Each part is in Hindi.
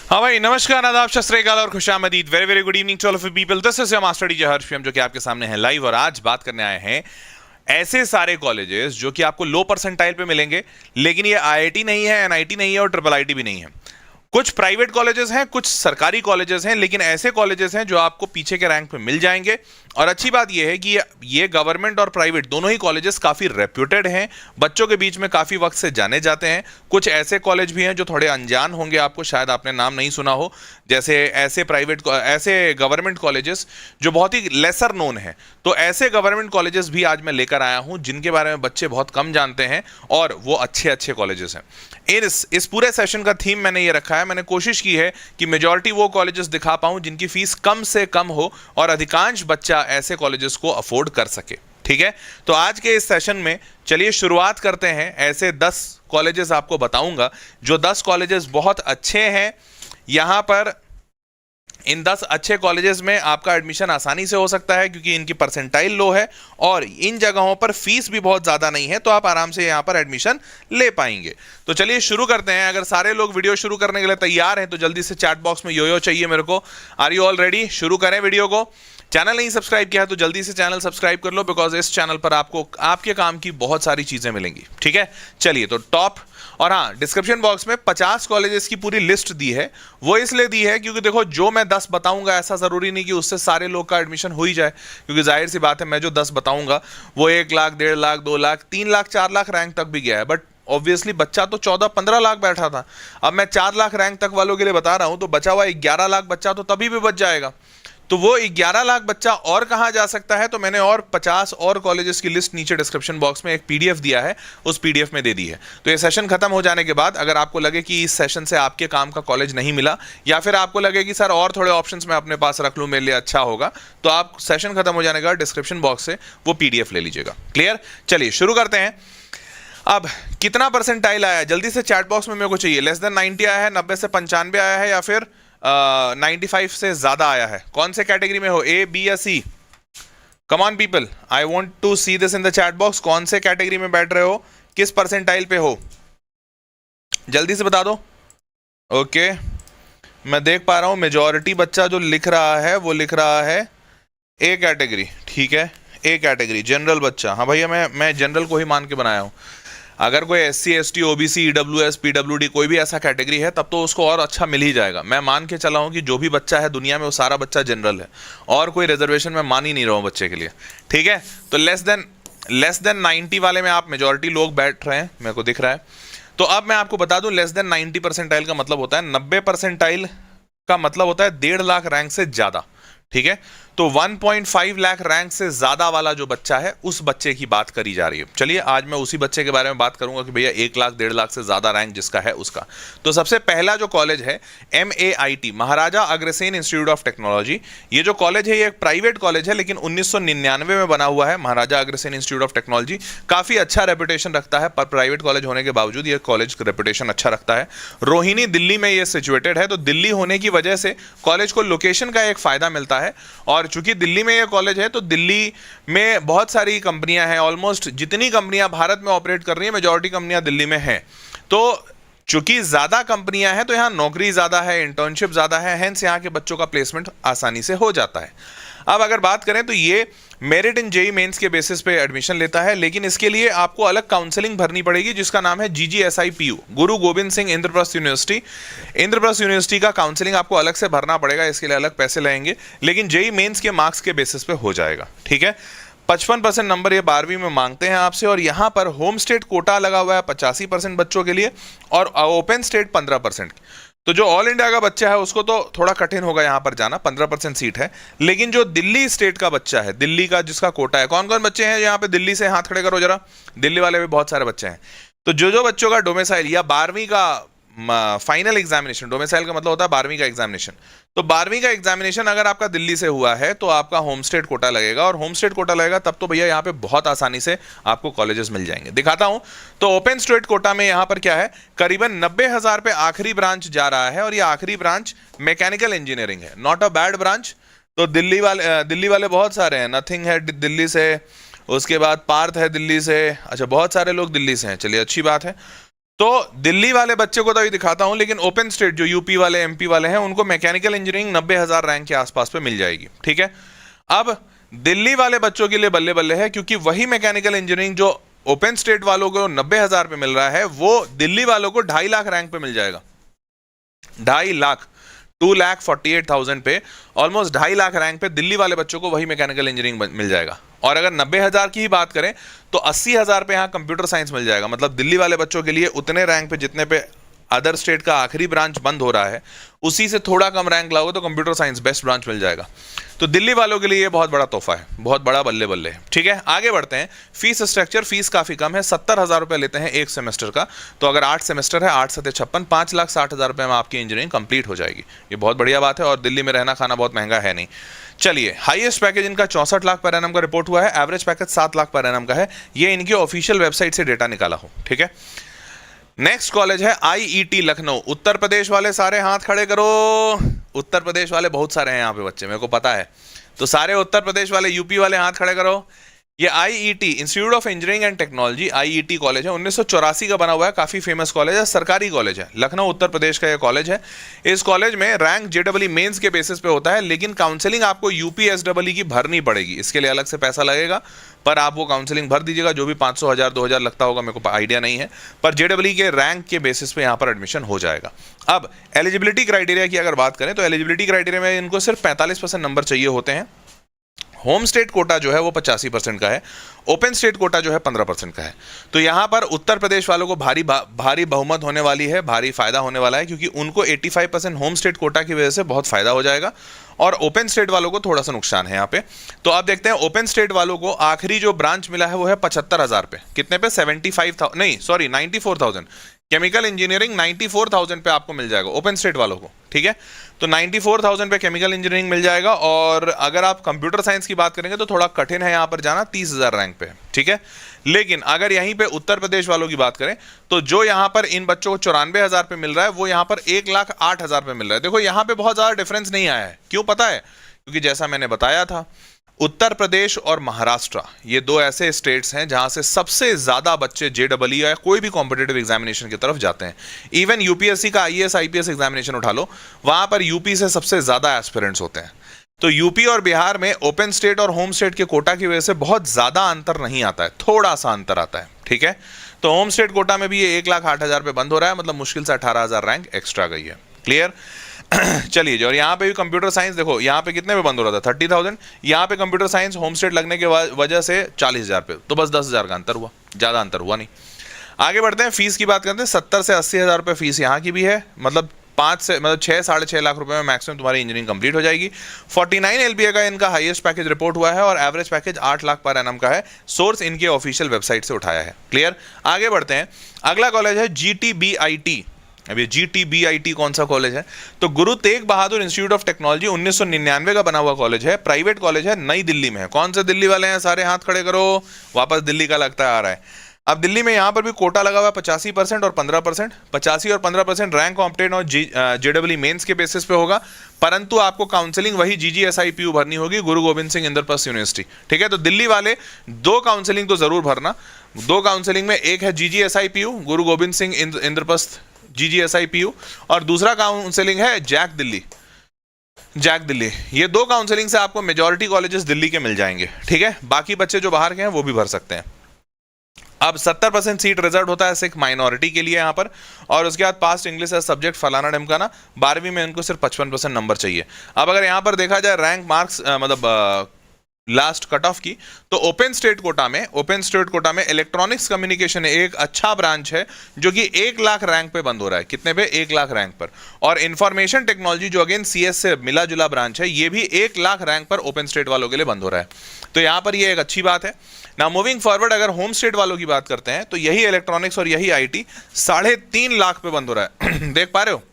हाँ भाई, नमस्कार, आदाब, सत श्री अकाल और खुशामदीद। Very very good evening to all of you people. This is your master teacher Harsh PM, जो कि आपके सामने है लाइव। और आज बात करने आए हैं ऐसे सारे कॉलेजेस जो कि आपको लो परसेंटाइल पे मिलेंगे, लेकिन ये आईआईटी नहीं है, एनआईटी नहीं है और ट्रिपल आईटी भी नहीं है। कुछ प्राइवेट कॉलेजेस हैं, कुछ सरकारी कॉलेजेस हैं, लेकिन ऐसे कॉलेजेस हैं जो आपको पीछे के रैंक पे मिल जाएंगे। और अच्छी बात यह है कि ये गवर्नमेंट और प्राइवेट दोनों ही कॉलेजेस काफी रेप्यूटेड हैं, बच्चों के बीच में काफी वक्त से जाने जाते हैं। कुछ ऐसे कॉलेज भी हैं जो थोड़े अनजान होंगे आपको, शायद आपने नाम नहीं सुना हो, जैसे ऐसे गवर्नमेंट कॉलेजेस जो बहुत ही लेसर नोन है। तो ऐसे गवर्नमेंट कॉलेजेस भी आज मैं लेकर आया हूं जिनके बारे में बच्चे बहुत कम जानते हैं और वो अच्छे अच्छे कॉलेजेस हैं। इस पूरे सेशन का थीम मैंने ये रखा है, मैंने कोशिश की है कि मेजॉरिटी वो कॉलेजेस दिखा पाऊं जिनकी फीस कम से कम हो और अधिकांश बच्चा ऐसे कॉलेजेस को अफोर्ड कर सके। ठीक है, तो आज के इस सेशन में चलिए शुरुआत करते हैं। ऐसे 10 कॉलेजेस आपको बताऊंगा जो 10 कॉलेजेस बहुत अच्छे हैं। यहां पर इन 10 अच्छे कॉलेजेस में आपका एडमिशन आसानी से हो सकता है क्योंकि इनकी परसेंटाइल लो है और इन जगहों पर फीस भी बहुत ज़्यादा नहीं है, तो आप आराम से यहाँ पर एडमिशन ले पाएंगे। तो चलिए शुरू करते हैं। अगर सारे लोग वीडियो शुरू करने के लिए तैयार हैं तो जल्दी से चैट बॉक्स में यो चाहिए मेरे को। Are you all ready? शुरू करें वीडियो को। चैनल नहीं सब्सक्राइब किया है तो जल्दी से चैनल सब्सक्राइब कर लो, बिकॉज इस चैनल पर आपको आपके काम की बहुत सारी चीज़ें मिलेंगी। ठीक है, चलिए तो टॉप। और हाँ, डिस्क्रिप्शन बॉक्स में 50 कॉलेजेस की पूरी लिस्ट दी है। वो इसलिए दी है क्योंकि देखो, जो मैं 10 बताऊंगा ऐसा ज़रूरी नहीं कि उससे सारे लोग का एडमिशन हो ही जाए, क्योंकि जाहिर सी बात है मैं जो 10 बताऊंगा वो 1 लाख, 1.5 लाख, 2 लाख, 3 लाख, 4 लाख रैंक तक भी गया है। बट ऑब्वियसली बच्चा तो 14-15 लाख बैठा था। अब मैं 4 लाख रैंक तक वालों के लिए बता रहा हूं, तो बचा हुआ 11 लाख बच्चा तो तभी भी बच जाएगा। तो वो 11 लाख बच्चा और कहाँ जा सकता है, तो मैंने और 50 और कॉलेजेस की लिस्ट नीचे डिस्क्रिप्शन बॉक्स में एक पीडीएफ दिया है, उस पीडीएफ में दे दी है। तो ये सेशन खत्म हो जाने के बाद अगर आपको लगे कि इस सेशन से आपके काम का कॉलेज नहीं मिला, या फिर आपको लगे कि सर और थोड़े ऑप्शंस मैं अपने पास रख लूँ, मेरे लिए अच्छा होगा, तो आप सेशन खत्म हो जाने के बाद डिस्क्रिप्शन बॉक्स से वो पीडीएफ ले लीजिएगा। क्लियर? चलिए शुरू करते हैं। अब कितना परसेंटाइल आया है जल्दी से चैट बॉक्स में मेरे को चाहिए। लेस देन 90 आया है, 90 से 95 आया है, या फिर 95 से ज्यादा आया है? कौन से कैटेगरी में हो, ए, बी या C? Come on people, I want to see this in the chat box. कौन से कैटेगरी में बैठ रहे हो, किस परसेंटाइल पे हो, जल्दी से बता दो। ओके, मैं देख पा रहा हूं मेजॉरिटी बच्चा जो लिख रहा है वो लिख रहा है ए कैटेगरी। ठीक है, ए कैटेगरी जनरल बच्चा। हाँ भैया, मैं जनरल को ही मान के बनाया हूं। अगर कोई SC ST OBC EWS PWD कोई भी ऐसा कैटेगरी है तब तो उसको और अच्छा मिल ही जाएगा। मैं मान के चला हूँ कि जो भी बच्चा है दुनिया में वो सारा बच्चा जनरल है और कोई रिजर्वेशन मैं मान ही नहीं रहा हूँ बच्चे के लिए। ठीक है, तो लेस देन 90 वाले में आप मेजॉरिटी लोग बैठ रहे हैं, मेरे को दिख रहा है। तो अब मैं आपको बता दूं, लेस देन 90 परसेंटाइल का मतलब होता है 90 परसेंटाइल का मतलब होता है 1.5 लाख रैंक से ज्यादा। ठीक है, तो 1.5 लाख रैंक से ज्यादा वाला जो बच्चा है उस बच्चे की बात करी जा रही है। चलिए आज मैं उसी बच्चे के बारे में बात करूंगा कि भैया 1 लाख, 1.5 लाख से ज्यादा रैंक जिसका है उसका। तो सबसे पहला जो कॉलेज है MAIT, Maharaja Agrasen institute of technology. ये जो कॉलेज है ये एक प्राइवेट कॉलेज है, लेकिन 1999 में बना हुआ है। Maharaja Agrasen institute of technology काफी अच्छा रेपुटेशन रखता है, पर प्राइवेट कॉलेज होने के बावजूद ये कॉलेज रेपुटेशन अच्छा रखता है। रोहिणी दिल्ली में ये सिचुएटेड है, तो दिल्ली होने की वजह से कॉलेज को लोकेशन का एक फायदा मिलता है। और चूंकि दिल्ली में ये कॉलेज है तो दिल्ली में बहुत सारी कंपनियां हैं, ऑलमोस्ट जितनी कंपनियां भारत में ऑपरेट कर रही हैं मेजॉरिटी कंपनियां दिल्ली में हैं। तो चूंकि ज्यादा कंपनियां हैं तो यहाँ नौकरी ज्यादा है, इंटर्नशिप ज्यादा है, हेंस यहाँ के बच्चों का प्लेसमेंट आसानी से हो जाता है। अब अगर बात करें तो ये मेरिट इन जेई मेंस के बेसिस पे एडमिशन लेता है, लेकिन इसके लिए आपको अलग काउंसलिंग भरनी पड़ेगी जिसका नाम है GGSIPU, गुरु गोविंद सिंह इंद्रप्रस्थ यूनिवर्सिटी। इंद्रप्रस्थ यूनिवर्सिटी का काउंसलिंग आपको अलग से भरना पड़ेगा, इसके लिए अलग पैसे लगेंगे, लेकिन जेई मेंस के मार्क्स के बेसिस पे हो जाएगा। ठीक है, 55% नंबर ये 12वीं में मांगते हैं आपसे, और यहाँ पर होम स्टेट कोटा लगा हुआ है 85% बच्चों के लिए और ओपन स्टेट 15%। तो जो ऑल इंडिया का बच्चा है उसको तो थोड़ा कठिन होगा यहाँ पर जाना, 15% सीट है। लेकिन जो दिल्ली स्टेट का बच्चा है, दिल्ली का जिसका कोटा है, कौन कौन बच्चे हैं यहाँ पे दिल्ली से, हाथ खड़े करो जरा। दिल्ली वाले भी बहुत सारे बच्चे हैं। तो जो बच्चों का डोमिसाइल या 12वीं का फाइनल एग्जामिनेशन, डोमिसाइल का मतलब होता है 12वीं का एग्जामिनेशन, तो 12वीं का एग्जामिनेशन अगर आपका दिल्ली से हुआ है तो आपका होम स्टेट कोटा लगेगा, और होम स्टेट कोटा लगेगा तब तो भैया यहाँ पे बहुत आसानी से आपको कॉलेजेस मिल जाएंगे। दिखाता हूं, तो ओपन स्टेट कोटा में यहाँ पर क्या है, करीबन 90,000 पे आखिरी ब्रांच जा रहा है, और ये आखिरी ब्रांच मैकेनिकल इंजीनियरिंग है। Not a bad branch. तो दिल्ली वाले बहुत सारे हैं, नथिंग है दिल्ली से, उसके बाद पार्थ है दिल्ली से, अच्छा बहुत सारे लोग दिल्ली से हैं, चलिए अच्छी बात है। तो दिल्ली वाले बच्चे को तो अभी दिखाता हूं, लेकिन ओपन स्टेट जो यूपी वाले एमपी वाले हैं उनको मैकेनिकल इंजीनियरिंग 90,000 रैंक के आसपास पे मिल जाएगी, ठीक है। अब दिल्ली वाले बच्चों के लिए बल्ले बल्ले है, क्योंकि वही मैकेनिकल इंजीनियरिंग जो ओपन स्टेट वालों को 90,000 पे मिल रहा है वो दिल्ली वालों को 2.5 लाख रैंक पे मिल जाएगा। 2.5 लाख, 2,48,000 पे, ऑलमोस्ट 2.5 लाख रैंक पे दिल्ली वाले बच्चों को वही मैकेनिकल इंजीनियरिंग मिल जाएगा। और अगर 90,000 की ही बात करें तो 80,000 पे यहाँ कंप्यूटर साइंस मिल जाएगा। मतलब दिल्ली वाले बच्चों के लिए उतने रैंक पे जितने पे अदर स्टेट का आखिरी ब्रांच बंद हो रहा है, उसी से थोड़ा कम रैंक लाओगे तो कंप्यूटर साइंस बेस्ट ब्रांच मिल जाएगा। तो दिल्ली वालों के लिए ये बहुत बड़ा तोहफा है, बहुत बड़ा बल्ले बल्ले है, ठीक है। आगे बढ़ते हैं। फीस स्ट्रक्चर, फीस काफी कम है, 70,000 रुपए लेते हैं एक सेमेस्टर का। तो अगर 8 सेमेस्टर है, 8 7 56, 5,60,000 रुपए में आपकी इंजीनियरिंग कंप्लीट हो जाएगी। ये बहुत बढ़िया बात है, और दिल्ली में रहना खाना बहुत महंगा है नहीं। चलिए, हाईएस्ट पैकेज इनका 64 लाख पर एनम का रिपोर्ट हुआ है, average package 7 lakh per annum का है। ये इनकी ऑफिशियल वेबसाइट से डेटा निकाला हो, ठीक है। नेक्स्ट कॉलेज है आईईटी लखनऊ। उत्तर प्रदेश वाले सारे हाथ खड़े करो। उत्तर प्रदेश वाले बहुत सारे हैं यहाँ पे बच्चे, मेरे को पता है। तो सारे उत्तर प्रदेश वाले, यूपी वाले हाथ खड़े करो। ये IET, institute of engineering and technology, IET college है, 1984 का बना हुआ है, काफी फेमस कॉलेज है, सरकारी कॉलेज है, लखनऊ उत्तर प्रदेश का ये कॉलेज है। इस कॉलेज में रैंक जेडब्ल्यू मेंस के बेसिस पे होता है, लेकिन काउंसलिंग आपको यूपीएसडब्ल्यू की भरनी पड़ेगी, इसके लिए अलग से पैसा लगेगा, पर आप वो काउंसलिंग भर दीजिएगा। जो भी 500, 1000, 2000 लगता होगा, मेरे को आइडिया नहीं है, पर जेडब्ल्यू के रैंक के बेसिस पे यहाँ पर एडमिशन हो जाएगा। अब एलिजिबिलिटी क्राइटेरिया की अगर बात करें तो एलिजिबिलिटी क्राइटेरिया में इनको सिर्फ 45% नंबर चाहिए होते हैं। होम स्टेट कोटा जो है वो 85% का है, ओपन स्टेट कोटा जो है 15% का है। तो यहां पर उत्तर प्रदेश वालों को भारी बहुमत होने वाली है, भारी फायदा होने वाला है, क्योंकि उनको 85% होम स्टेट कोटा की वजह से बहुत फायदा हो जाएगा, और ओपन स्टेट वालों को थोड़ा सा नुकसान है यहाँ पे। तो आप देखते हैं ओपन स्टेट वालों को आखिरी जो ब्रांच मिला है वो है 75,000 पे। कितने पे? 75,000 नहीं, सॉरी 94,000। केमिकल इंजीनियरिंग 94,000 पे आपको मिल जाएगा ओपन स्टेट वालों को, ठीक है। तो 94,000 पे केमिकल इंजीनियरिंग मिल जाएगा। और अगर आप कंप्यूटर साइंस की बात करेंगे तो थोड़ा कठिन है यहाँ पर जाना, 30,000 रैंक पे, ठीक है। लेकिन अगर यहीं पे उत्तर प्रदेश वालों की बात करें तो जो यहाँ पर इन बच्चों को 94,000 पे मिल रहा है वो यहाँ पर 1,08,000 पे मिल रहा है। देखो यहाँ पे बहुत ज्यादा डिफरेंस नहीं आया है, क्यों पता है? क्योंकि जैसा मैंने बताया था, उत्तर प्रदेश और महाराष्ट्र ये दो ऐसे स्टेट्स हैं जहां से सबसे ज्यादा बच्चे जेडब्ल्यू या कोई भी कॉम्पिटिटिव एग्जामिनेशन की तरफ जाते हैं। इवन यूपीएससी का आईएएस आईपीएस एग्जामिनेशन उठा लो, वहां पर यूपी से सबसे ज्यादा एस्पिरेंट्स होते हैं। तो यूपी और बिहार में ओपन स्टेट और होम स्टेट के कोटा की वजह से बहुत ज्यादा अंतर नहीं आता है, थोड़ा सा अंतर आता है, ठीक है। तो होम स्टेट कोटा में भी ये 1,08,000 पे बंद हो रहा है, मतलब मुश्किल से 18,000 रैंक एक्स्ट्रा गई है। क्लियर? चलिए जी, और यहाँ पे भी कंप्यूटर साइंस देखो, यहाँ पे कितने पे बंद हो रहा था? 30,000। यहाँ पे कंप्यूटर साइंस होम स्टेट लगने के वजह से 40,000 पे, तो बस 10,000 का अंतर हुआ, ज्यादा अंतर हुआ नहीं। आगे बढ़ते हैं, फीस की बात करते हैं। 70 से 80,000 रुपये फीस यहाँ की भी है, मतलब 6 साढ़े 6 लाख रुपए में मैक्सिमम तुम्हारी इंजीनियरिंग कंप्लीट हो जाएगी। 49 एलपीए का इनका हाईएस्ट पैकेज रिपोर्ट हुआ है, और average package 8 lakh per annum का है। सोर्स इनके ऑफिशियल वेबसाइट से उठाया है। क्लियर? आगे बढ़ते हैं। अगला कॉलेज है जीटीबीआईटी। अब ये जीटीबीआईटी कौन सा कॉलेज है? तो Guru Tegh Bahadur institute of technology, 1999 का बना हुआ कॉलेज है, प्राइवेट कॉलेज है, नई दिल्ली में है। कौन से दिल्ली वाले हैं? सारे हाथ खड़े करो। वापस दिल्ली का लगता आ रहा है। अब दिल्ली में यहाँ पर भी कोटा लगा हुआ है 85% और 15%। 85 और 15% रैंक ऑप्टेन और जेडब्ल्यू मेंस के बेसिस पे होगा, परंतु आपको काउंसलिंग वही जीजीएसआईपीयू भरनी होगी, गुरु गोविंद सिंह इंद्रप्रस्थ यूनिवर्सिटी, ठीक है। तो दिल्ली वाले 2 काउंसलिंग तो जरूर भरना। 2 काउंसलिंग में एक है जीजीएसआईपीयू, गुरु गोविंद सिंह इंद्रप्रस्थ जीजीएसआईपीयू, और दूसरा काउंसलिंग है जैक दिल्ली। ये 2 काउंसलिंग से आपको मेजॉरिटी कॉलेजेस दिल्ली के मिल जाएंगे, ठीक है। बाकी बच्चे जो बाहर के हैं वो भी भर सकते हैं। अब 70% सीट रिजर्व होता है सिख माइनॉरिटी के लिए यहाँ पर, और उसके बाद पास्ट इंग्लिश है सब्जेक्ट फलाना ढिमकाना। 12वीं में इनको सिर्फ 55% नंबर चाहिए। अब अगर यहाँ पर देखा जाए रैंक मार्क्स, मतलब लास्ट कट ऑफ की, तो ओपन स्टेट कोटा में इलेक्ट्रॉनिक्स कम्युनिकेशन एक अच्छा ब्रांच है जो कि 1 लाख रैंक पे बंद हो रहा है। कितने पे? 1 लाख रैंक पर। और इंफॉर्मेशन टेक्नोलॉजी जो अगेन सीएस से मिला जुला ब्रांच है, ये भी 1 लाख रैंक पर ओपन स्टेट वालों के लिए बंद हो रहा है। तो यहां पर ये एक अच्छी बात है ना। मूविंग फॉरवर्ड, अगर होम स्टेट वालों की बात करते हैं तो यही इलेक्ट्रॉनिक्स और यही आईटी 3.5 लाख पे बंद हो रहा है। देख पा रहे हो?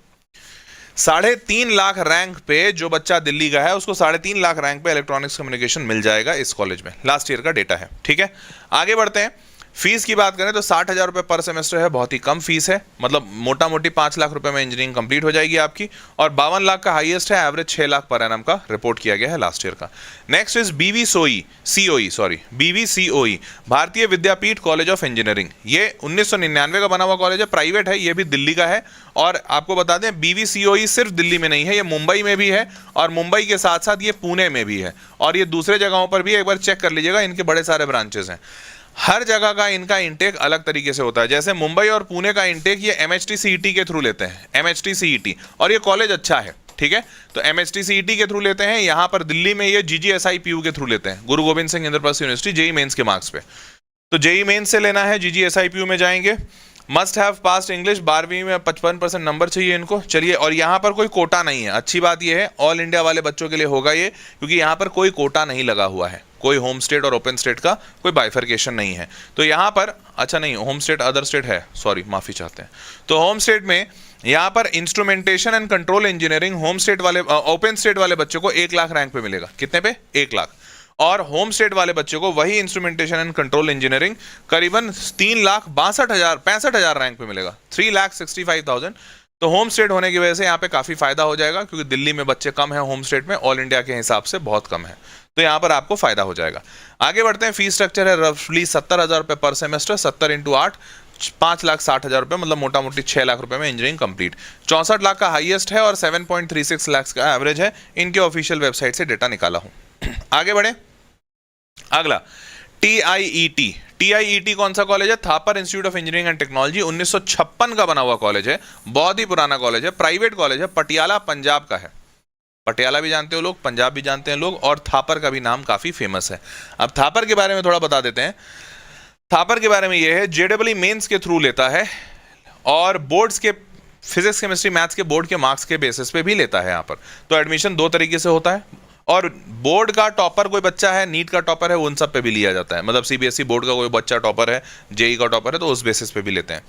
3.5 लाख रैंक पे जो बच्चा दिल्ली का है उसको 3.5 लाख रैंक पे इलेक्ट्रॉनिक्स कम्युनिकेशन मिल जाएगा इस कॉलेज में। लास्ट ईयर का डेटा है, ठीक है। आगे बढ़ते हैं। फीस की बात करें तो 60,000 रुपये पर सेमेस्टर है, बहुत ही कम फीस है, मतलब मोटा मोटी 5 लाख रुपए में इंजीनियरिंग कंप्लीट हो जाएगी आपकी। और 52 लाख का हाईएस्ट है, एवरेज 6 लाख पर एनम का रिपोर्ट किया गया है लास्ट ईयर का। नेक्स्ट इज BVCOE, भारतीय विद्यापीठ कॉलेज ऑफ इंजीनियरिंग। ये 1999 का बना हुआ कॉलेज है, प्राइवेट है, ये भी दिल्ली का है। और आपको बता दें BVCOE सिर्फ दिल्ली में नहीं है, ये मुंबई में भी है, और मुंबई के साथ साथ ये पुणे में भी है, और ये दूसरे जगहों पर भी एक बार चेक कर लीजिएगा, इनके बड़े सारे ब्रांचेस हैं। हर जगह का इनका इंटेक अलग तरीके से होता है। जैसे मुंबई और पुणे का इंटेक ये MHT CET के थ्रू लेते हैं, MHT CET, और ये कॉलेज अच्छा है, ठीक है, तो MHT CET के थ्रू लेते हैं। यहाँ पर दिल्ली में ये GGSIPU के थ्रू लेते हैं, Guru Gobind Singh Indraprastha university, JEE Mains के मार्क्स पे। तो जेई मेंस से लेना है, GGSIPU में जाएंगे। मस्ट हैव पास्ट इंग्लिश, 12वीं में 55% नंबर चाहिए इनको। चलिए, और यहाँ पर कोई कोटा नहीं है, अच्छी बात ये है, ऑल इंडिया वाले बच्चों के लिए होगा ये, क्योंकि यहाँ पर कोई कोटा नहीं लगा हुआ है, कोई होम स्टेट और ओपन स्टेट का कोई बाइफर्केशन नहीं है। तो यहाँ पर, अच्छा नहीं, होम स्टेट अदर स्टेट है, सॉरी माफ़ी चाहते हैं। तो होम स्टेट में यहाँ पर instrumentation and control engineering home state वाले, ओपन स्टेट वाले बच्चों को 1 लाख रैंक पे मिलेगा। कितने पे? 1 लाख। और होम स्टेट वाले बच्चों को वही इंस्ट्रूमेंटेशन एंड कंट्रोल इंजीनियरिंग करीबन 3,62,000 रैंक पे मिलेगा, 3,65,000। तो होम स्टेट होने की वजह से यहाँ पे काफ़ी फायदा हो जाएगा, क्योंकि दिल्ली में बच्चे कम हैं होम स्टेट में, ऑल इंडिया के हिसाब से बहुत कम है, तो यहाँ पर आपको फायदा हो जाएगा। आगे बढ़ते हैं। फीस स्ट्रक्चर है रफली 70,000 रुपये पर सेमेस्टर, 70 × 8, 5,60,000 रुपये, मतलब मोटा मोटी 6 लाख रुपए में इंजीनियरिंग कंप्लीट। 64 लाख का हाईएस्ट है और 7.36 लाख का एवरेज है, इनके ऑफिशियल वेबसाइट से डेटा निकाला हूँ। आगे बढ़े। अगला TIET कौन सा कॉलेज है? Thapar institute of engineering and technology, 1956 का बना हुआ कॉलेज है, बहुत ही पुराना कॉलेज है, प्राइवेट कॉलेज है, पटियाला पंजाब का है। पटियाला भी जानते हो लोग, पंजाब भी जानते हैं लोग, और थापर का भी नाम काफी फेमस है। अब थापर के बारे में थोड़ा बता देते हैं। थापर के बारे में यह है, JEE मेंस के थ्रू लेता है, और बोर्ड्स के फिजिक्स केमिस्ट्री मैथ्स के बोर्ड के मार्क्स के बेसिस पे भी लेता है यहाँ पर। तो एडमिशन 2 तरीके से होता है, और बोर्ड का टॉपर कोई बच्चा है, नीट का टॉपर है, उन सब पे भी लिया जाता है। मतलब CBSE बोर्ड का कोई बच्चा टॉपर है, JEE का टॉपर है, तो उस बेसिस पे भी लेते हैं।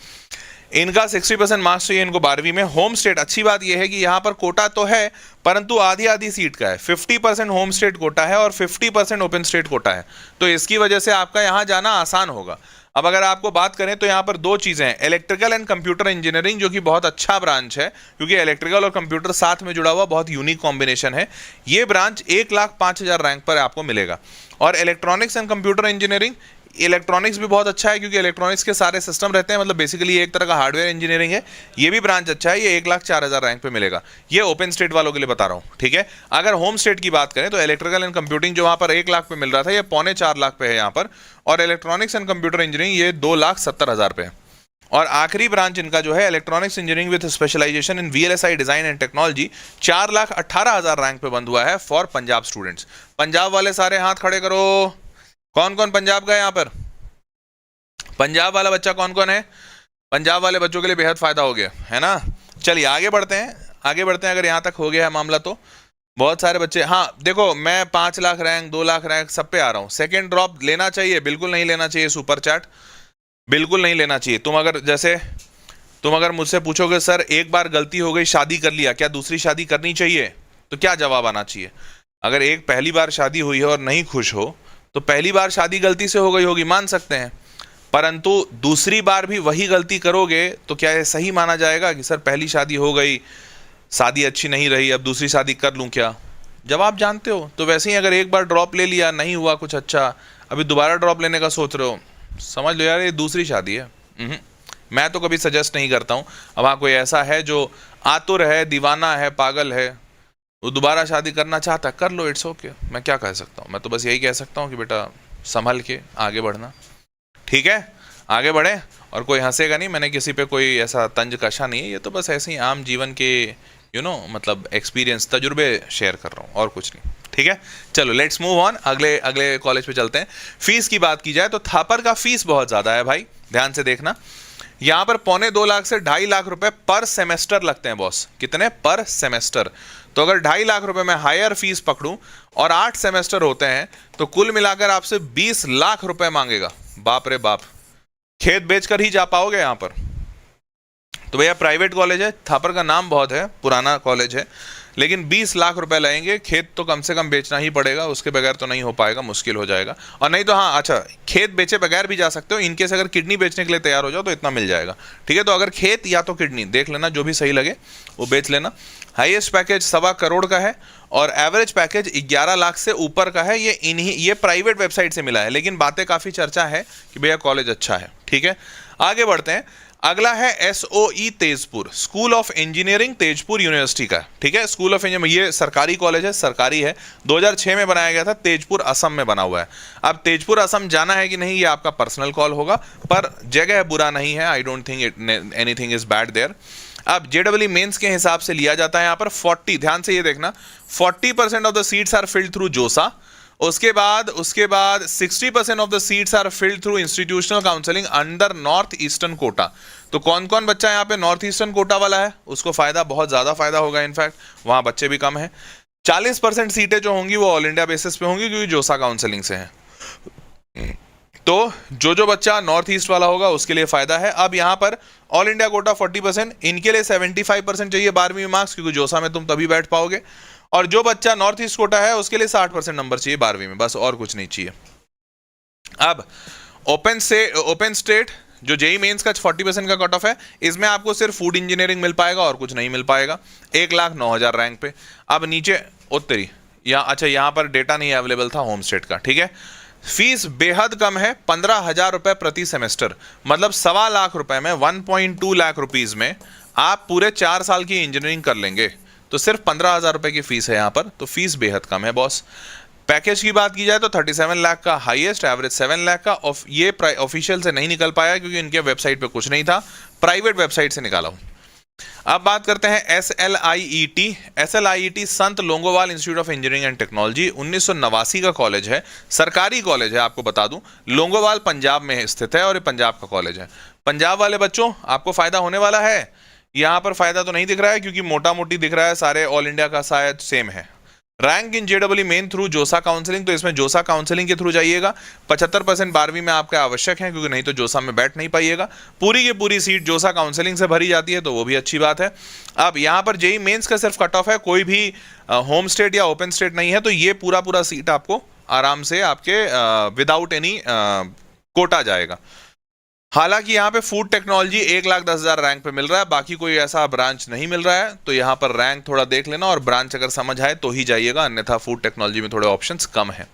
इनका 60% मार्क्स चाहिए इनको 12वीं में। होम स्टेट, अच्छी बात यह है कि यहाँ पर कोटा तो है, परंतु आधी आधी सीट का है, 50% होम स्टेट कोटा है और 50% ओपन स्टेट कोटा है, तो इसकी वजह से आपका यहाँ जाना आसान होगा। अब अगर आपको बात करें तो यहाँ पर 2 चीज़ें हैं, इलेक्ट्रिकल एंड कंप्यूटर इंजीनियरिंग, जो कि बहुत अच्छा ब्रांच है, क्योंकि इलेक्ट्रिकल और कंप्यूटर साथ में जुड़ा हुआ बहुत यूनिक कॉम्बिनेशन है। ये ब्रांच 1,05,000 रैंक पर आपको मिलेगा। और electronics and computer engineering, electronics भी बहुत अच्छा है, क्योंकि इलेक्ट्रॉनिक्स के सारे सिस्टम रहते हैं, मतलब बेसिकली एक तरह का हार्डवेयर इंजीनियरिंग है। ये भी ब्रांच अच्छा है, ये 1,04,000 रैंक पे मिलेगा। ये ओपन स्टेट वालों के लिए बता रहा हूँ, ठीक है। अगर होम स्टेट की बात करें तो इलेक्ट्रिकल एंड कंप्यूटिंग जो वहाँ पर 1 लाख पे मिल रहा था, ये 3.25 लाख पे है यहाँ पर, और इलेक्ट्रॉनिक्स एंड कंप्यूटर इंजीनियरिंग ये 2,70,000 पे है। और आखिरी ब्रांच इनका जो है electronics engineering with specialisation in VLSI design and technology, 4,18,000 rank पे बंद हुआ है फॉर पंजाब स्टूडेंट्स। पंजाब वाले सारे हाथ खड़े करो, कौन कौन पंजाब का है यहाँ पर? पंजाब वाला बच्चा कौन कौन है? पंजाब वाले बच्चों के लिए बेहद फायदा हो गया है ना। चलिए आगे बढ़ते हैं, अगर यहाँ तक हो गया है मामला तो बहुत सारे बच्चे, हाँ देखो मैं 5 लाख रैंक, 2 लाख रैंक सब पे आ रहा हूँ। सेकेंड ड्रॉप लेना चाहिए? बिल्कुल नहीं लेना चाहिए। सुपर चैट बिल्कुल नहीं लेना चाहिए। तुम अगर मुझसे पूछोगे सर एक बार गलती हो गई, शादी कर लिया, क्या दूसरी शादी करनी चाहिए? तो क्या जवाब आना चाहिए? अगर एक पहली बार शादी हुई है और नहीं खुश हो, तो पहली बार शादी गलती से हो गई होगी, मान सकते हैं, परंतु दूसरी बार भी वही गलती करोगे तो क्या ये सही माना जाएगा कि सर पहली शादी हो गई, शादी अच्छी नहीं रही, अब दूसरी शादी कर लूं क्या? जवाब जानते हो। तो वैसे ही अगर एक बार ड्रॉप ले लिया, नहीं हुआ कुछ अच्छा, अभी दोबारा ड्रॉप लेने का सोच रहे हो, समझ लो यार ये दूसरी शादी है। मैं तो कभी सजेस्ट नहीं करता हूँ। अब हाँ कोई ऐसा है जो आतुर है, दीवाना है, पागल है, वो दोबारा शादी करना चाहता है, कर लो, इट्स ओके। मैं क्या कह सकता हूँ? मैं तो बस यही कह सकता हूँ कि बेटा संभल के आगे बढ़ना, ठीक है, आगे बढ़े। और कोई हंसेगा नहीं, मैंने किसी पे कोई ऐसा तंज कशा नहीं है, ये तो बस ऐसे ही आम जीवन के मतलब एक्सपीरियंस, तजुर्बे शेयर कर रहा हूँ, और कुछ नहीं, ठीक है। चलो लेट्स मूव ऑन, अगले कॉलेज पे चलते हैं। फीस की बात की जाए तो थापर का फीस बहुत ज़्यादा है भाई, ध्यान से देखना। यहाँ पर 2.25 लाख से 2.5 लाख रुपए पर सेमेस्टर लगते हैं बॉस। कितने? पर सेमेस्टर। तो अगर 2.5 लाख रुपए में हायर फीस पकड़ूं और 8 सेमेस्टर होते हैं तो कुल मिलाकर आपसे 20 लाख रुपए मांगेगा। बाप रे बाप, खेत बेचकर ही जा पाओगे यहाँ पर। तो भैया प्राइवेट कॉलेज है, थापर का नाम बहुत है, पुराना कॉलेज है, लेकिन 20 लाख रुपए लगेंगे। खेत तो कम से कम बेचना ही पड़ेगा, उसके बगैर तो नहीं हो पाएगा, मुश्किल हो जाएगा। और नहीं तो हाँ, अच्छा खेत बेचे बगैर भी जा सकते हो, इनकेस अगर किडनी बेचने के लिए तैयार हो जाओ तो इतना मिल जाएगा, ठीक है। तो अगर खेत या तो किडनी देख लेना, जो भी सही लगे वो बेच लेना। हाईएस्ट पैकेज 1.25 करोड़ का है और एवरेज पैकेज 11 लाख से ऊपर का है। ये प्राइवेट वेबसाइट से मिला है, लेकिन बातें काफ़ी चर्चा है कि भैया कॉलेज अच्छा है, ठीक है। आगे बढ़ते हैं। अगला है SOE Tezpur, school of engineering Tezpur university का, ठीक है। स्कूल ऑफ इंजीनियरिंग, ये सरकारी कॉलेज है, सरकारी है, 2006 में बनाया गया था, तेजपुर असम में बना हुआ है। अब तेजपुर असम जाना है कि नहीं ये आपका पर्सनल कॉल होगा, पर जगह बुरा नहीं है, I don't think anything is bad there. अब JEE मेंस के हिसाब से लिया जाता है यहाँ पर 40, ध्यान से ये देखना, 40% of the seats are filled through JoSAA. उसके बाद 60% of the seats are filled through institutional counselling under North Eastern quota. तो कौन कौन बच्चा यहाँ पे नॉर्थ ईस्टर्न कोटा वाला है, उसको फायदा, बहुत ज्यादा फायदा होगा, इनफैक्ट वहां बच्चे भी कम है। 40% सीटें जो होंगी वो ऑल इंडिया बेसिस पे होंगी, क्योंकि जोसा काउंसलिंग से है। तो जो बच्चा नॉर्थ ईस्ट वाला होगा उसके लिए फायदा है। अब यहाँ पर ऑल इंडिया कोटा 40%, इनके लिए 75% चाहिए 12वीं में मार्क्स, क्योंकि जोसा में तुम तभी बैठ पाओगे। और जो बच्चा नॉर्थ ईस्ट कोटा है उसके लिए 60% नंबर चाहिए 12वीं में, बस और कुछ नहीं चाहिए। अब ओपन स्टेट जो JEE मेंस का 40% का कट ऑफ है, इसमें आपको सिर्फ फूड इंजीनियरिंग मिल पाएगा और कुछ नहीं मिल पाएगा, 1,09,000 रैंक पे। अब नीचे उत्तरी, अच्छा यहाँ पर डेटा नहीं अवेलेबल था होम स्टेट का, ठीक है। फीस बेहद कम है, 15,000 रुपए प्रति सेमेस्टर, मतलब 1.25 लाख रुपए में 1.2 लाख रुपीज में आप पूरे 4 साल की इंजीनियरिंग कर लेंगे। तो सिर्फ 15,000 रुपए की फीस है यहाँ पर, तो फीस बेहद कम है बॉस। पैकेज की बात की जाए तो 37 लाख का हाईएस्ट, एवरेज 7 लाख का। ये ऑफिशियल से नहीं निकल पाया क्योंकि इनके वेबसाइट पे कुछ नहीं था, प्राइवेट वेबसाइट से निकाला हूँ। अब बात करते हैं SLIET Sant Longowal institute of engineering and technology, 1989 का कॉलेज है, सरकारी कॉलेज है, आपको बता दूं। लोंगोवाल पंजाब में स्थित है और ये पंजाब का कॉलेज है। पंजाब वाले बच्चों आपको फायदा होने वाला है। यहाँ पर फायदा तो नहीं दिख रहा है क्योंकि मोटा मोटी दिख रहा है सारे ऑल इंडिया का शायद सेम है। Rank in JEE main through जोसा काउंसलिंग, तो इसमें जोसा काउंसलिंग के थ्रू जाइएगा। 75% 12वीं में आपका आवश्यक है, क्योंकि नहीं तो जोसा में बैठ नहीं पाइएगा। पूरी की पूरी सीट जोसा काउंसलिंग से भरी जाती है, तो वो भी अच्छी बात है। अब यहाँ पर JEE मेंस का सिर्फ कट ऑफ है, कोई भी होम स्टेट या ओपन स्टेट नहीं है, तो ये पूरा सीट आपको आराम से आपके विदाउट एनी कोटा जाएगा। हालांकि यहाँ पे फूड टेक्नोलॉजी 1,10,000 रैंक पे मिल रहा है, बाकी कोई ऐसा ब्रांच नहीं मिल रहा है, तो यहाँ पर रैंक थोड़ा देख लेना और ब्रांच अगर समझ आए तो ही जाइएगा, अन्यथा फूड टेक्नोलॉजी में थोड़े ऑप्शंस कम है।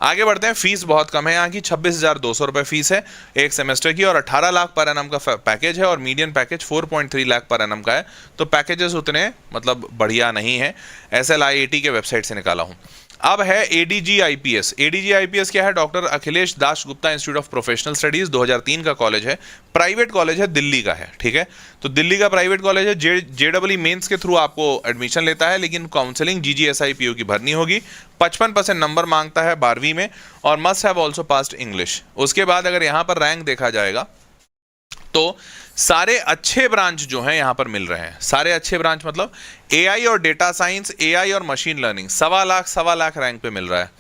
आगे बढ़ते हैं। फीस बहुत कम है यहाँ की, 26,200 रुपये फीस है एक सेमेस्टर की, और 18 लाख पर एनम का पैकेज है, और median package 4.3 lakh per annum का है। तो पैकेजेस उतने मतलब बढ़िया नहीं है, SLIET के वेबसाइट से निकाला हूँ। अब है ADG-IPS। ADG-IPS क्या है? Doctor Akhilesh Das Gupta institute of professional studies, 2003 का कॉलेज है, प्राइवेट कॉलेज है, दिल्ली का है, ठीक है। तो दिल्ली का प्राइवेट कॉलेज है, JEE मेंस के थ्रू आपको एडमिशन लेता है, लेकिन काउंसलिंग GGSIPO की भरनी होगी। 55% नंबर मांगता है 12वीं में, और must have also passed English. उसके बाद अगर यहाँ पर रैंक देखा जाएगा तो सारे अच्छे ब्रांच जो हैं यहाँ पर मिल रहे हैं, सारे अच्छे ब्रांच मतलब AI और डेटा साइंस, AI और मशीन लर्निंग 1.25 लाख रैंक पे मिल रहा है,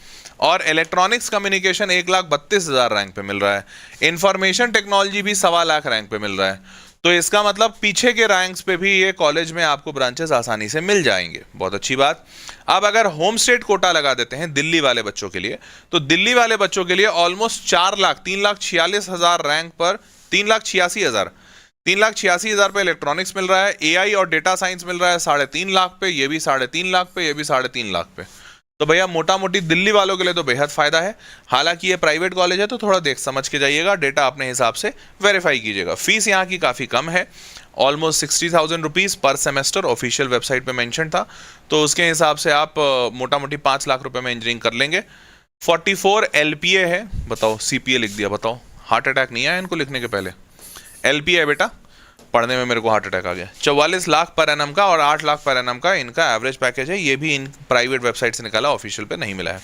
और इलेक्ट्रॉनिक्स कम्युनिकेशन 1,32,000 रैंक पे मिल रहा है, इंफॉर्मेशन टेक्नोलॉजी भी 1.25 लाख रैंक पे मिल रहा है। तो इसका मतलब पीछे के रैंक्स पे भी ये कॉलेज में आपको ब्रांचेस आसानी से मिल जाएंगे, बहुत अच्छी बात। अब अगर होम स्टेट कोटा लगा देते हैं दिल्ली वाले बच्चों के लिए, तो दिल्ली वाले बच्चों के लिए ऑलमोस्ट 4 लाख 3,46,000 रैंक पर 3,86,000 पे इलेक्ट्रॉनिक्स मिल रहा है, AI और डेटा साइंस मिल रहा है 3.5 लाख पे, ये भी 3.5 लाख पे, ये भी 3.5 लाख पे। तो भैया मोटा मोटी दिल्ली वालों के लिए तो बेहद फायदा है। हालांकि ये प्राइवेट कॉलेज है तो थोड़ा देख समझ के जाइएगा, डेटा अपने हिसाब से वेरीफाई कीजिएगा। फीस यहाँ की काफ़ी कम है, ऑलमोस्ट 60,000 रुपीज़ पर सेमेस्टर, ऑफिशियल वेबसाइट पे मेंशन था, तो उसके हिसाब से आप मोटा मोटी 5 लाख रुपए में इंजीनियरिंग कर लेंगे। 44 LPA है, बताओ CPA लिख दिया, बताओ हार्ट अटैक नहीं आया इनको लिखने के पहले? LPA है बेटा, पढ़ने में मेरे को हार्ट अटैक आ गया। 44 लाख पर एनम का और 8 लाख पर एनम का इनका एवरेज पैकेज है, ये भी इन प्राइवेट वेबसाइट से निकाला, ऑफिशियल पे नहीं मिला है।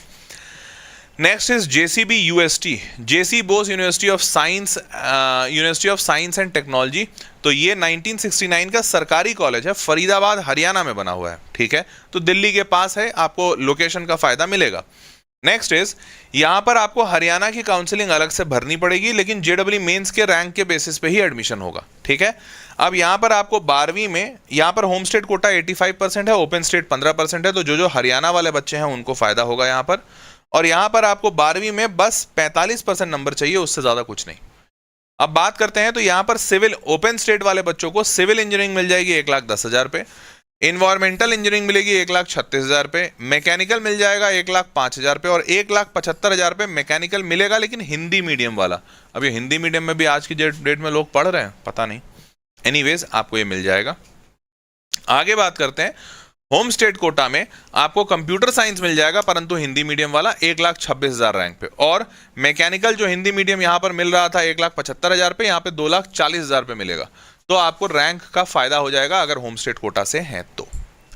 Next is JCB UST, JC Bose university of science and technology. तो ये 1969 का सरकारी कॉलेज है, फरीदाबाद हरियाणा में बना हुआ है, ठीक है। तो दिल्ली के पास है, आपको लोकेशन का फायदा मिलेगा। नेक्स्ट इज, यहाँ पर आपको हरियाणा की काउंसलिंग अलग से भरनी पड़ेगी, लेकिन JEE मेंस के रैंक के बेसिस पे ही एडमिशन होगा, ठीक है। अब यहाँ पर आपको 12वीं में, यहाँ पर होम स्टेट कोटा 85% है, ओपन स्टेट 15% है, तो जो हरियाणा वाले बच्चे हैं उनको फायदा होगा यहाँ पर। और यहां पर आपको 12वीं में बस 45% नंबर चाहिए, उससे ज्यादा कुछ नहीं। अब बात करते हैं तो यहां पर सिविल ओपन स्टेट वाले बच्चों को सिविल इंजीनियरिंग मिल जाएगी 1,10,000 रुपए, इन्वायरमेंटल इंजीनियरिंग मिलेगी 1,36,000 रुपए, मैकेनिकल मिल जाएगा 1,05,000 रुपए और 1,75,000 रुपए मैकेनिकल मिलेगा लेकिन हिंदी मीडियम वाला। अब ये हिंदी मीडियम में भी आज की डेट में लोग पढ़ रहे हैं, पता नहीं, एनीवेज आपको ये मिल जाएगा। आगे बात करते हैं, होम स्टेट कोटा में आपको कंप्यूटर साइंस मिल जाएगा परंतु हिंदी मीडियम वाला 1,26,000 रैंक पे, और मैकेनिकल जो हिंदी मीडियम यहां पर मिल रहा था 1,75,000 पे, यहां पे 2,40,000 पे मिलेगा। तो आपको रैंक का फायदा हो जाएगा अगर होम स्टेट कोटा से हैं तो।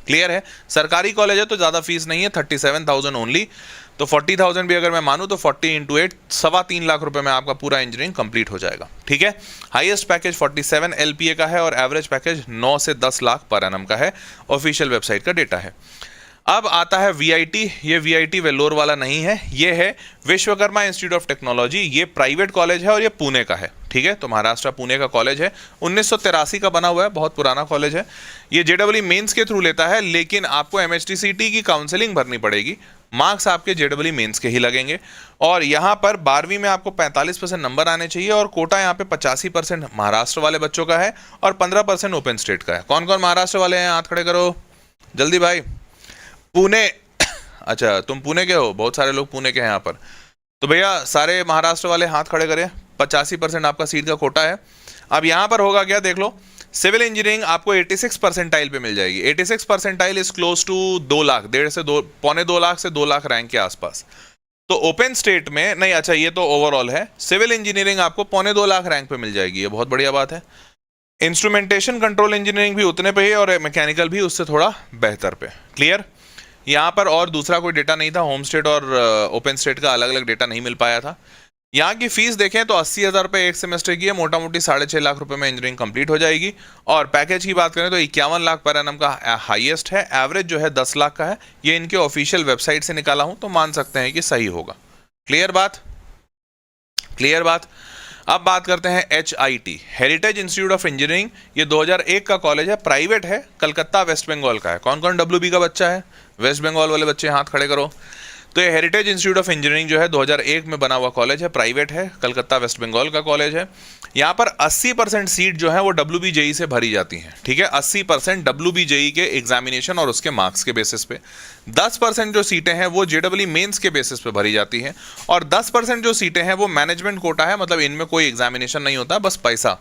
क्लियर है? सरकारी कॉलेज है तो ज्यादा फीस नहीं है, 37,000 ओनली। तो 40,000 भी अगर मैं मानूं तो 40 × 8 3.25 लाख रुपए में आपका पूरा इंजीनियरिंग कंप्लीट हो जाएगा। ठीक है, हाईएस्ट पैकेज 47 LPA का है और एवरेज पैकेज 9 से 10 लाख पर एनम का है, ऑफिशियल वेबसाइट का डेटा है। अब आता है VIT। ये VIT वेल्लोर वाला नहीं है, ये है विश्वकर्मा इंस्टीट्यूट ऑफ टेक्नोलॉजी। ये प्राइवेट कॉलेज है और ये पुणे का है। ठीक है, तो महाराष्ट्र पुणे का कॉलेज है, 1983 का बना हुआ है, बहुत पुराना कॉलेज है। ये JEE मेंस के थ्रू लेता है, लेकिन आपको MHTCT की काउंसलिंग भरनी पड़ेगी, मार्क्स आपके JEE मेंस के ही लगेंगे। और यहाँ पर 12वीं में आपको 45% नंबर आने चाहिए और कोटा यहाँ पे 85% महाराष्ट्र वाले बच्चों का है और 15% ओपन स्टेट का है। कौन कौन महाराष्ट्र वाले हैं, हाथ खड़े करो जल्दी भाई। पुणे, अच्छा तुम पुणे के हो, बहुत सारे लोग पुणे के हैं यहाँ पर। तो भैया सारे महाराष्ट्र वाले हाथ खड़े करें, 85% आपका सीट का कोटा है। अब यहाँ पर होगा क्या, देख लो, सिविल इंजीनियरिंग आपको 86 परसेंटाइल पे मिल जाएगी। 86 percentile is close to 2 lakh, 1.5 से 2, पौने 2 लाख से 2 लाख रैंक के आसपास। तो ओपन स्टेट में नहीं, अच्छा ये तो ओवरऑल है, सिविल इंजीनियरिंग आपको पौने 2 लाख रैंक पे मिल जाएगी, ये बहुत बढ़िया बात है। इंस्ट्रूमेंटेशन कंट्रोल इंजीनियरिंग भी उतने पे ही और मैकेनिकल भी उससे थोड़ा बेहतर पे। क्लियर? यहाँ पर और दूसरा कोई डेटा नहीं था, होम स्टेट और ओपन स्टेट का अलग अलग डेटा नहीं मिल पाया था। यहाँ की फीस देखें तो 80,000 रुपये एक सेमेस्टर की है, मोटा मोटी 6.5 लाख रुपए में इंजीनियरिंग कंप्लीट हो जाएगी। और पैकेज की बात करें तो 51 लाख पर एनम का हाईएस्ट है, एवरेज जो है 10 लाख का है। ये इनके ऑफिशियल वेबसाइट से निकाला हूं तो मान सकते हैं कि सही होगा। क्लियर बात? क्लियर बात। अब बात करते हैं HIT, heritage institute of engineering. ये 2001 का कॉलेज है, प्राइवेट है, कलकत्ता वेस्ट बंगाल का है। कौन कौन WB का बच्चा है, वेस्ट बंगाल वाले बच्चे हाथ खड़े करो। तो ये हेरिटेज इंस्टीट्यूट ऑफ इंजीनियरिंग जो है 2001 में बना हुआ कॉलेज है, प्राइवेट है, कलकत्ता वेस्ट बंगाल का कॉलेज है। यहाँ पर 80% सीट जो है वो WB JEE से भरी जाती हैं। ठीक है, 80% WB JEE के एग्जामिनेशन और उसके मार्क्स के बेसिस पे। 10% जो सीटें हैं वो JEE मेंस के बेसिस पे भरी जाती हैं और 10% जो सीटें हैं वो मैनेजमेंट कोटा है, मतलब इनमें कोई एग्जामिनेशन नहीं होता, बस पैसा।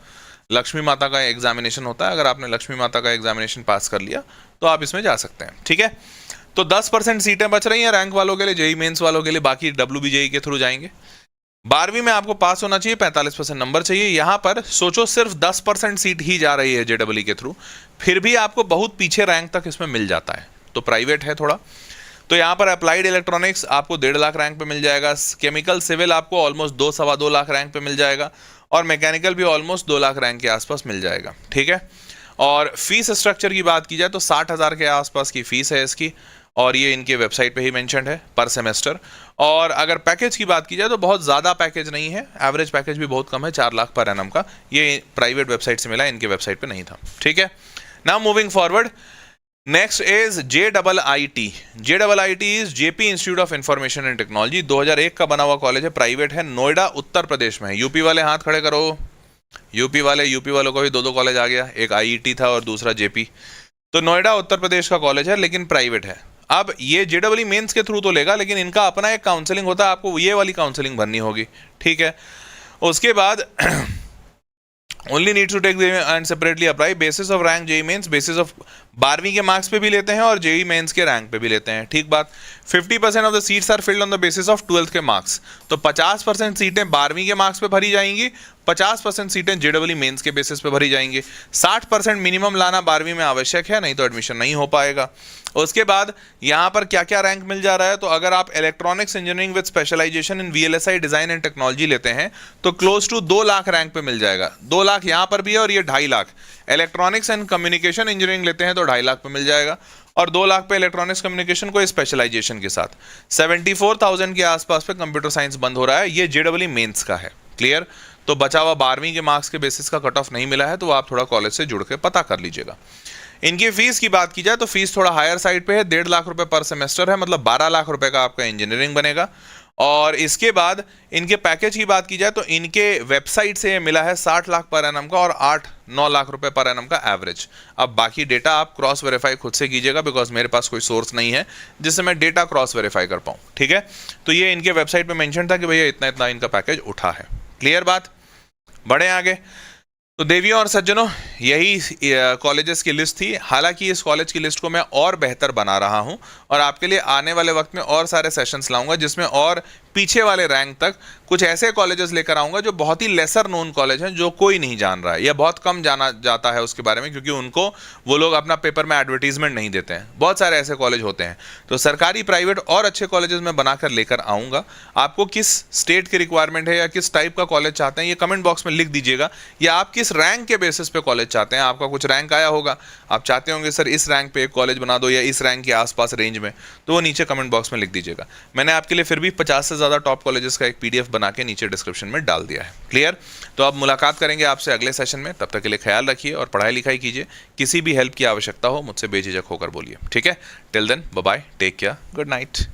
लक्ष्मी माता का एग्जामिनेशन होता है, अगर आपने लक्ष्मी माता का एग्जामिनेशन पास कर लिया तो आप इसमें जा सकते हैं। ठीक है, तो 10% सीटें बच रही हैं रैंक वालों के लिए, JEE मेंस वालों के लिए, बाकी WB JEE के थ्रू जाएंगे। 12वीं में आपको पास होना चाहिए, 45% नंबर चाहिए। यहाँ पर सोचो सिर्फ 10% सीट ही जा रही है JEE के थ्रू, फिर भी आपको बहुत पीछे रैंक तक इसमें मिल जाता है, तो प्राइवेट है थोड़ा। तो यहाँ पर अप्लाइड इलेक्ट्रॉनिक्स आपको 1.5 लाख रैंक पे मिल जाएगा, केमिकल सिविल आपको ऑलमोस्ट 2-2.25 लाख रैंक पे मिल जाएगा और मैकेनिकल भी ऑलमोस्ट 2 लाख रैंक के आसपास मिल जाएगा। ठीक है, और फीस स्ट्रक्चर की बात की जाए तो 60,000 के आसपास की फीस है इसकी और ये इनके वेबसाइट पे ही मेंशन्ड है पर सेमेस्टर। और अगर पैकेज की बात की जाए तो बहुत ज़्यादा पैकेज नहीं है, एवरेज पैकेज भी बहुत कम है, 4 लाख पर एनम का। ये प्राइवेट वेबसाइट से मिला, इनके वेबसाइट पे नहीं था। ठीक है, now moving forward, next is JIIT। JIIT is JP institute of information and technology, 2001 का बना हुआ कॉलेज है, प्राइवेट है, नोएडा उत्तर प्रदेश में है। यूपी वाले हाथ खड़े करो, यूपी वालों को भी 2 कॉलेज आ गया, एक IIT था और दूसरा JP। तो नोएडा उत्तर प्रदेश का कॉलेज है लेकिन प्राइवेट है। अब ये JEE मेंस के थ्रू तो लेगा लेकिन इनका अपना एक काउंसलिंग होता है, आपको ये वाली काउंसलिंग भरनी होगी। ठीक है, उसके बाद only needs to take and separately apply basis of rank JEE Mains, basis of 12वीं के मार्क्स पे भी लेते हैं और JEE मेंस के रैंक पे भी लेते हैं। ठीक बात। 50% of the seats are filled on the basis of 12th के मार्क्स, तो 50% सीटें 12वीं के मार्क्स पे भरी जाएंगी, 50% सीटें JEE मेंस के बेसिस पे भरी जाएंगी। 60% मिनिमम लाना 12वीं में आवश्यक है, नहीं तो एडमिशन नहीं हो पाएगा। उसके बाद यहाँ पर क्या क्या रैंक मिल जा रहा है, तो अगर आप electronics engineering with specialisation in VLSI design and technology लेते हैं तो क्लोज टू 2 लाख रैंक पे मिल जाएगा। 2 लाख यहाँ पर भी है और ये 2.5 lakh. Electronics and communication engineering लेते हैं तो 2.5 लाख पे मिल जाएगा और 2 लाख पे इलेक्ट्रॉनिक्स कम्युनिकेशन को स्पेशलाइजेशन के साथ। 74,000 के आसपास पे कंप्यूटर साइंस बंद हो रहा है, ये JEE मेंस का है। क्लियर? तो बचा हुआ 12वीं के मार्क्स के बेसिस का कट ऑफ नहीं मिला है तो आप थोड़ा कॉलेज से जुड़ के पता कर लीजिएगा। इनकी फीस की बात की जाए तो फीस थोड़ा हायर साइड पे है, 1.5 लाख रुपए पर सेमेस्टर है, मतलब 12 लाख रुपए का आपका इंजीनियरिंग बनेगा। और इसके बाद इनके पैकेज की बात की जाए तो इनके वेबसाइट से मिला है 60 लाख पर एनम का और 8-9 लाख रुपए पर एनम का एवरेज। अब बाकी डेटा आप क्रॉस वेरीफाई खुद से कीजिएगा, बिकॉज मेरे पास कोई सोर्स नहीं है जिससे मैं डेटा क्रॉस वेरीफाई कर पाऊँ, ठीक है। तो ये इनके वेबसाइट पे मेंशन था कि भैया इतना इतना इनका पैकेज उठा है। क्लियर बात, बढ़े आगे। तो देवियों और सज्जनों, यही कॉलेजेस की लिस्ट थी। हालांकि इस कॉलेज की लिस्ट को मैं और बेहतर बना रहा हूं और आपके लिए आने वाले वक्त में और सारे सेशंस लाऊंगा जिसमें और पीछे वाले रैंक तक कुछ ऐसे कॉलेजेस लेकर आऊंगा जो बहुत ही लेसर नोन कॉलेज हैं, जो कोई नहीं जान रहा है या बहुत कम जाना जाता है उसके बारे में, क्योंकि उनको वो लोग अपना पेपर में एडवर्टीजमेंट नहीं देते हैं। बहुत सारे ऐसे कॉलेज होते हैं। तो सरकारी, प्राइवेट और अच्छे कॉलेजेस में बनाकर लेकर आऊंगा। आपको किस स्टेट की रिक्वायरमेंट है या किस टाइप का कॉलेज चाहते हैं, ये कमेंट बॉक्स में लिख दीजिएगा। या आप किस रैंक के बेसिस पे कॉलेज चाहते हैं, आपका कुछ रैंक आया होगा, आप चाहते होंगे सर इस रैंक पे एक कॉलेज बना दो या इस रैंक के आसपास रेंज में, तो वो नीचे कमेंट बॉक्स में लिख दीजिएगा। मैंने आपके लिए फिर भी 50 से ज़्यादा टॉप कॉलेजेस का एक PDF बना के नीचे डिस्क्रिप्शन में डाल दिया है। क्लियर। तो अब मुलाकात करेंगे आपसे अगले सेशन में। तब तक के लिए ख्याल रखिए और पढ़ाई लिखाई कीजिए। किसी भी हेल्प की आवश्यकता हो मुझसे बेझिझक होकर बोलिए, ठीक है। Till then, bye bye, take care, good night.